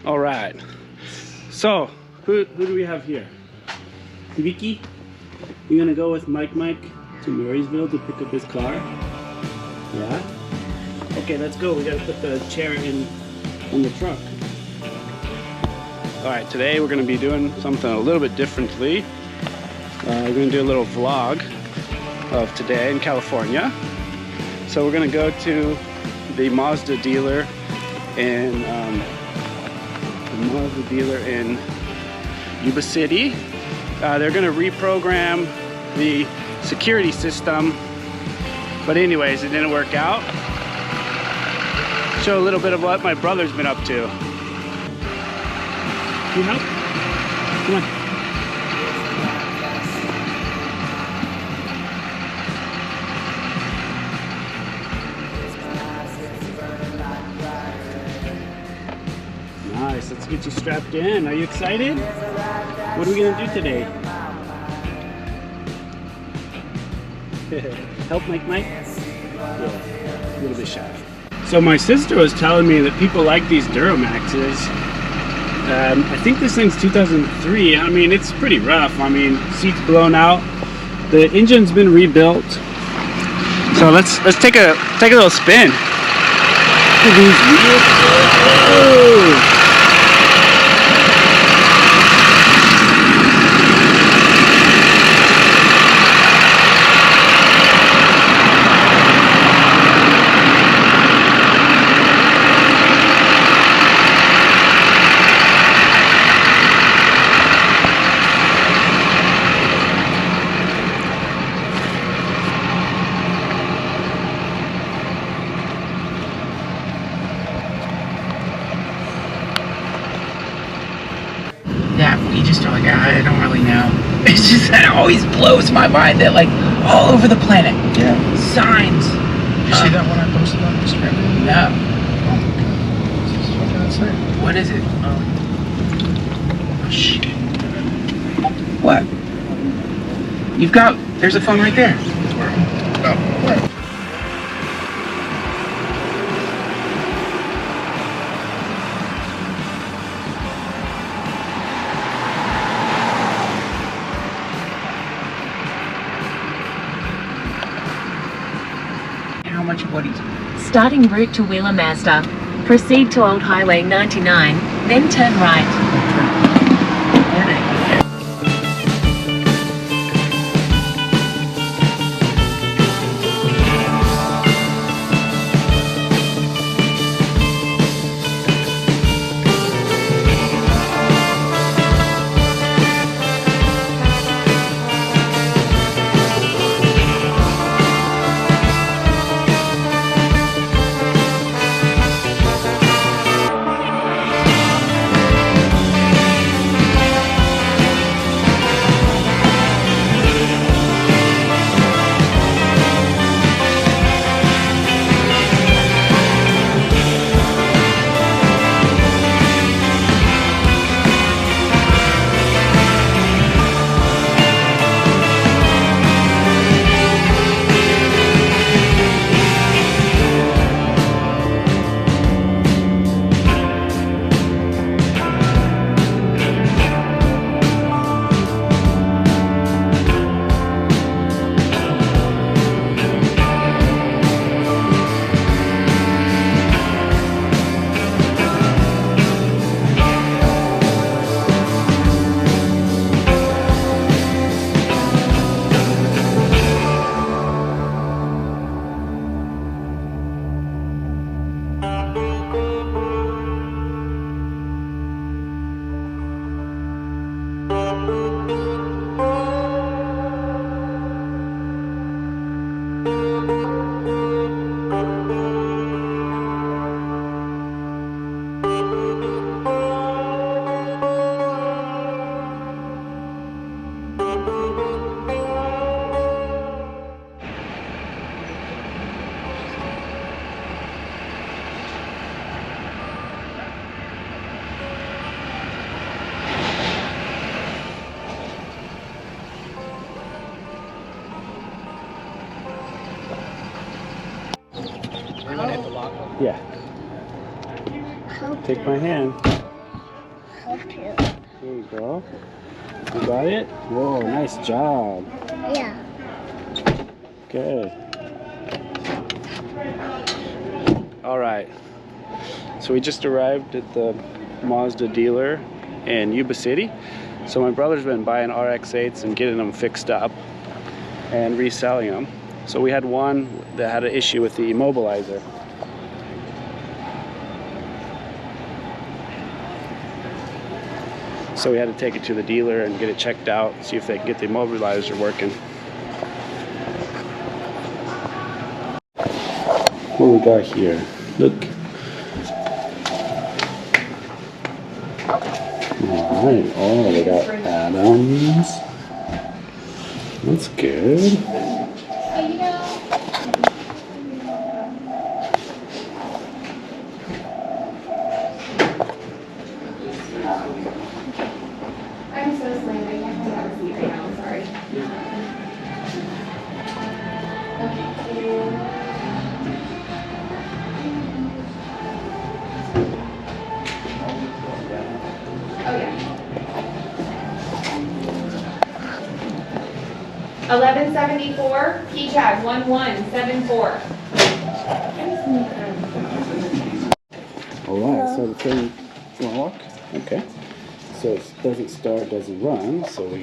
All right. So, who do we have here? Vicky? You gonna go with Mike to Marysville to pick up his car? Yeah? Okay, let's go. We gotta put the chair in the truck. All right, today we're gonna be doing something a little bit differently. We're gonna do a little vlog of today in California. So we're gonna go to the Mazda dealer in Yuba City. They're gonna reprogram the security system, but anyways, it didn't work out. Show a little bit of what my brother's been up to. Can you help? Come on. Nice, let's get you strapped in. Are you excited? What are we gonna do today? Help Mike? Yeah, a little bit shy. So my sister was telling me that people like these Duramaxes. I think this thing's 2003. I mean, it's pretty rough. I mean, seats blown out. The engine's been rebuilt. So let's take a little spin. Look at these wheels. Oh. Yeah, we just are like, I don't really know. It's just that it always blows my mind that like all over the planet, signs. Did you see that one I posted on Instagram? No. What did I say? What is it? Oh shit. What? There's a phone right there. Oh, where? How much of what he's... Starting route to Wheeler Mazda. Proceed to Old Highway 99, then turn right. Yeah. Take my hand. There you go. You got it? Whoa, nice job. Yeah. Good. All right. So we just arrived at the Mazda dealer in Yuba City. So my brother's been buying RX8s and getting them fixed up and reselling them. So we had one that had an issue with the immobilizer. So we had to take it to the dealer and get it checked out, see if they can get the immobilizer working. What we got here? Look. Alright, oh, they got add-ons. That's good. I'm so slammed. I can't hold out a seat right now. I'm sorry. Oh yeah. 1174. Key tag 1174. Alright, so the thing, you wanna walk? Okay. So it doesn't start, doesn't run, so we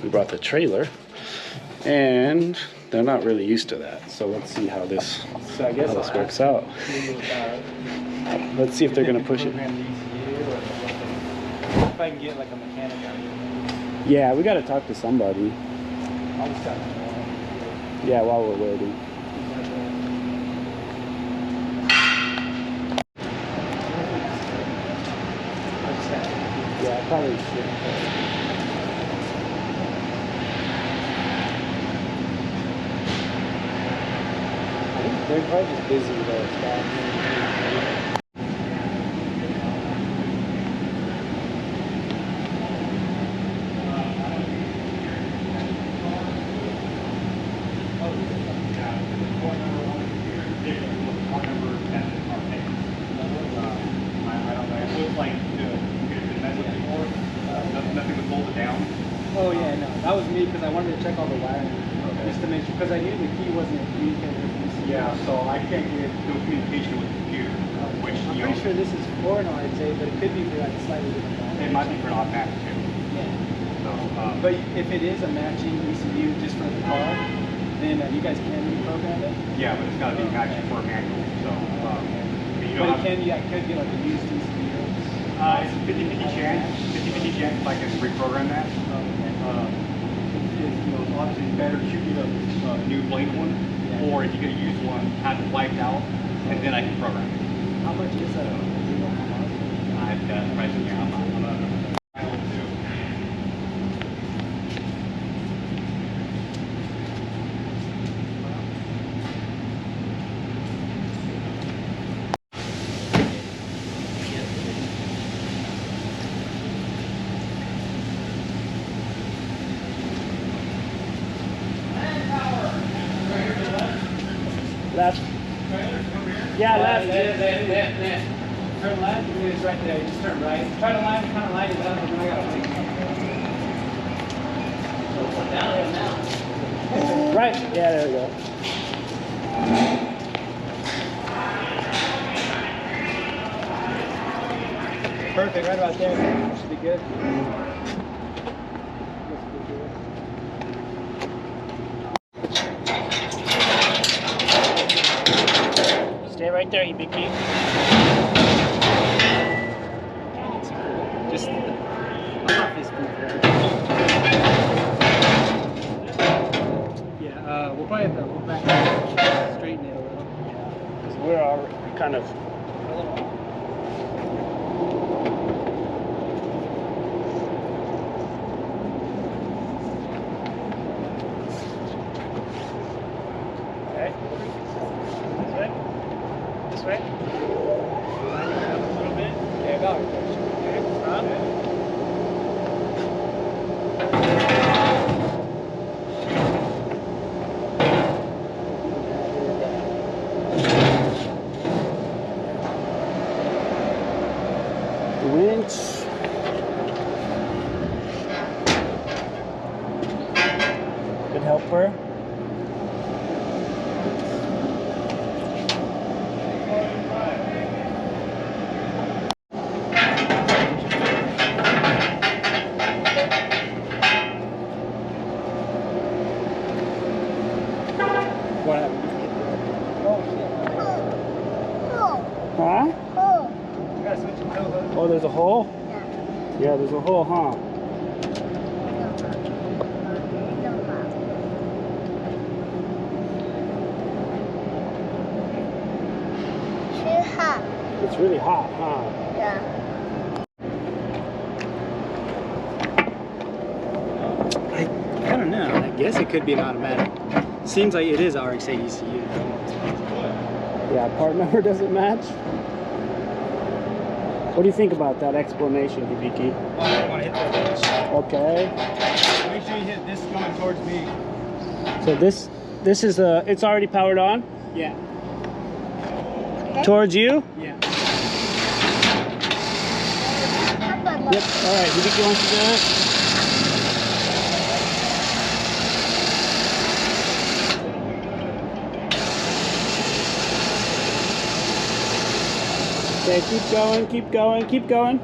brought the trailer, and they're not really used to that. So let's see how this works out. Let's see if they're gonna push it. If I can get like a mechanic out here. Yeah, we gotta talk to somebody. I'll just talk to him. Yeah, while we're waiting. Yeah, I probably should. I think they're probably just busy with their stuff. Oh yeah, no, that was me because I wanted to check all the wiring just to make sure, because I knew the key wasn't communicating with me. Yeah, so I can't get no communication with the computer, which, I'm you pretty know, sure this is for an RX8, but it could be for like a slightly different one. it might be for an automatic too. Yeah. So, But if it is a matching ECU just for the car, then you guys can reprogram it. yeah, but it's got to be matching for a manual. So, you know, But it could be like a used ECU. it's a 50-50 chance. 50-50 chance if I can reprogram that. You know, obviously better to get a new blank one, or if you get a used one, have it wiped out, and then I can program it. How much is that? I've got pricing here. I'm not. I don't do. Left. Yeah, left. Turn left, and it's right there. Just turn right. Try to kind of line it up, and then I gotta wait. Right. Yeah, there we go. Perfect, right about there. Should be good. Stay right there, you big geek. Just off his feet. Yeah, we'll probably have to go back and straighten it a little. So we're already kind of. Okay. This way? This way? Line it up a little bit. Okay, about it. Okay, stop. The winch. Huh? You gotta switch the tow hook. Oh, there's a hole? Yeah, there's a hole, huh? It's really hot, huh? I don't know. I guess it could be an automatic. Seems like it is RX8 ECU. Yeah, part number doesn't match. What do you think about that explanation, Hibiki? I want to hit that. Okay. Make sure you hit this going towards me. So this is it's already powered on Yeah. towards you. Yeah. Yep. All right. Hibiki wants to do it. Okay, keep going, keep going, keep going.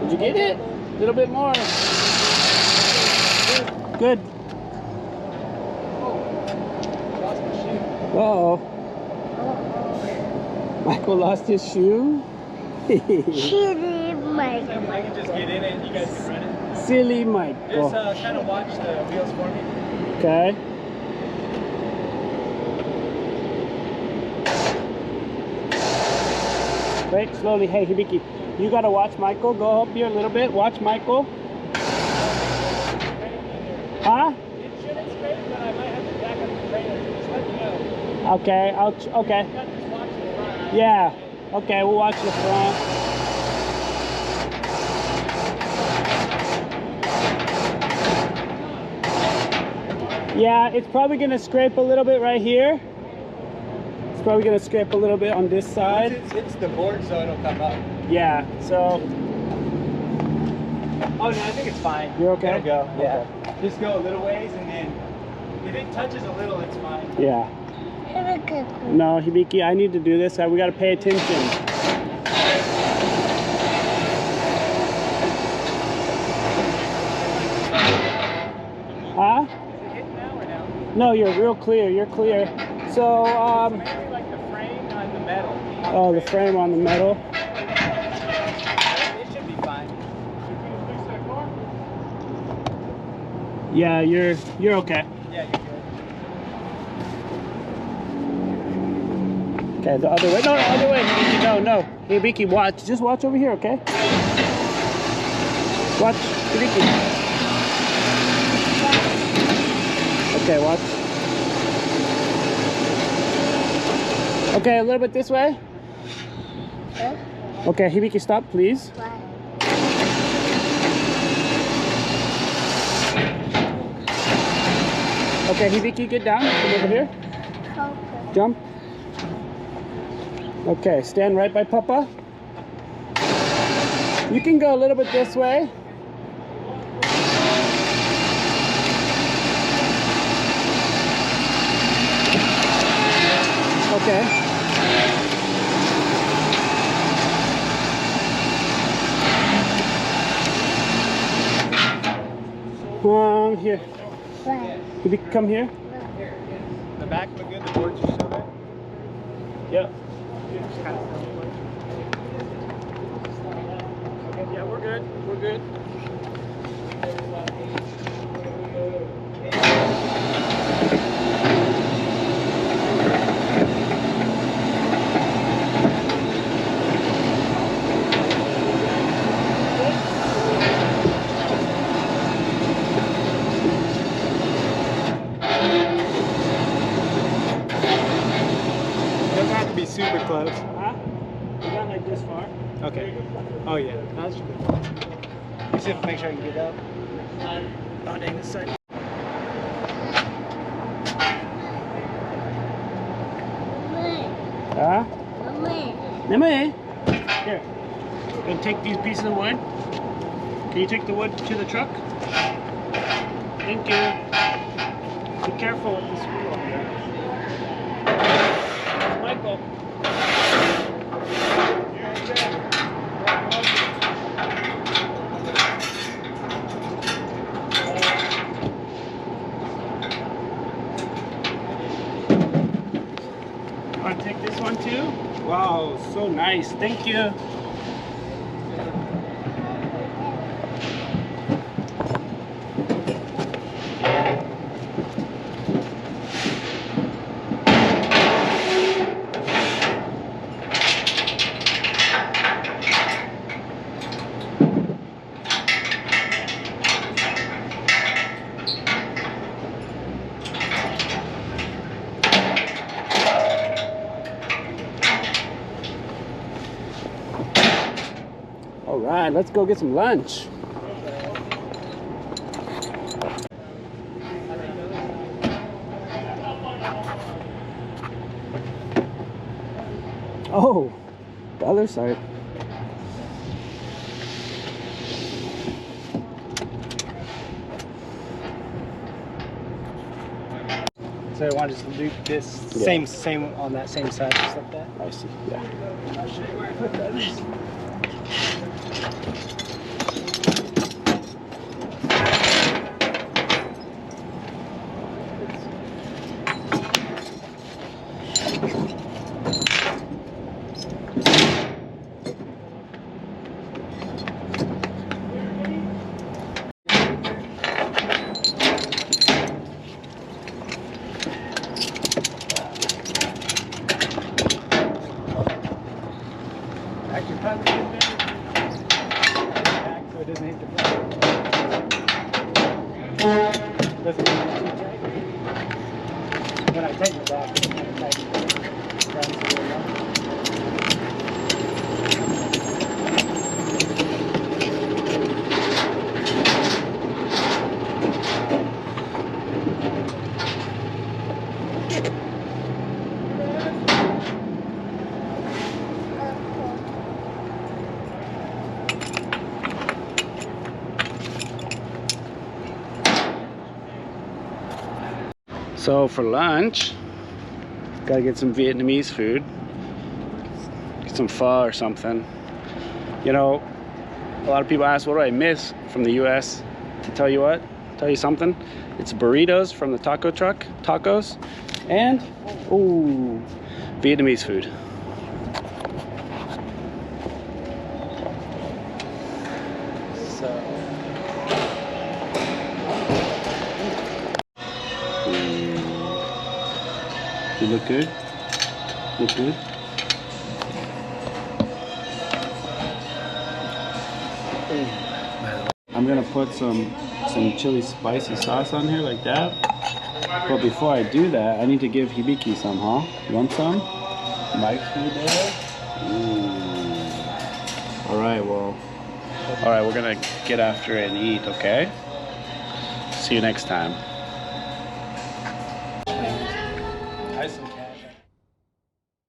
Did you get it? A little bit more. Good. Uh-oh. Michael lost his shoe? I can just get in it and you guys can run it. Silly Michael. Just kind of watch the wheels for me. Okay. Wait, slowly. Hey, Hibiki, you gotta watch Michael. Go up here a little bit. Watch Michael. Huh? It shouldn't scrape, but I might have to back up the trailer. Just let me know. Okay, okay. You gotta just watch the front. Yeah. Okay, we'll watch the front. Yeah, it's probably gonna scrape a little bit right here. It's probably gonna scrape a little bit on this side. Once it hits the board, so it'll come up. Yeah, so Oh, no, I think it's fine. you're okay? It'll go, yeah. Okay. Just go a little ways, and then if it touches a little, it's fine. Yeah. No, Hibiki, I need to do this. We gotta pay attention. Huh? Is it hitting now or no? No, you're real clear. You're clear. So, Maybe like the frame on the metal. oh, the frame on the metal. It should be fine. Yeah, you're okay. Yeah, you're good. Okay, the other way. No, the other way. Hibiki, no, no. Hibiki, watch. Just watch over here, okay? Watch, Hibiki. Okay, watch. Okay, a little bit this way. Okay, Hibiki, stop, please. Okay, Hibiki, get down. Come over here. Jump. Okay, stand right by Papa. You can go a little bit this way. Okay. Here. You come here. The back look good, the boards are still there. Yep. Just kind of Okay, yeah, we're good. We're good. doesn't have to be super close. Huh? You got like this far? Okay. Oh yeah, that's good. Just have to make sure I can get up. Oh dang, this side. Huh? Name. Here. Gonna take these pieces of wood. Can you take the wood to the truck? Thank you. Be careful with this wheel. Michael. Nice, thank you. All right, let's go get some lunch. Oh, the other side. So I wanted to do this Yeah. same on that same side, just like that. I see, yeah. I'll show you where I put that. Actually, probably a bit back so it doesn't hit the ground. Doesn't hit it too tight. When I tighten it back, it's kind of tight. Down to the left. So for lunch, gotta get some Vietnamese food. Get some pho or something. You know, a lot of people ask, what do I miss from the US? To tell you something. It's burritos from the taco truck, tacos, and, ooh, Vietnamese food. You look good? Look good? I'm gonna put some chili spicy sauce on here like that. But before I do that, I need to give Hibiki some, huh? You want some? My food there? Ooh. Alright, we're gonna get after it and eat, okay? See you next time. Nice and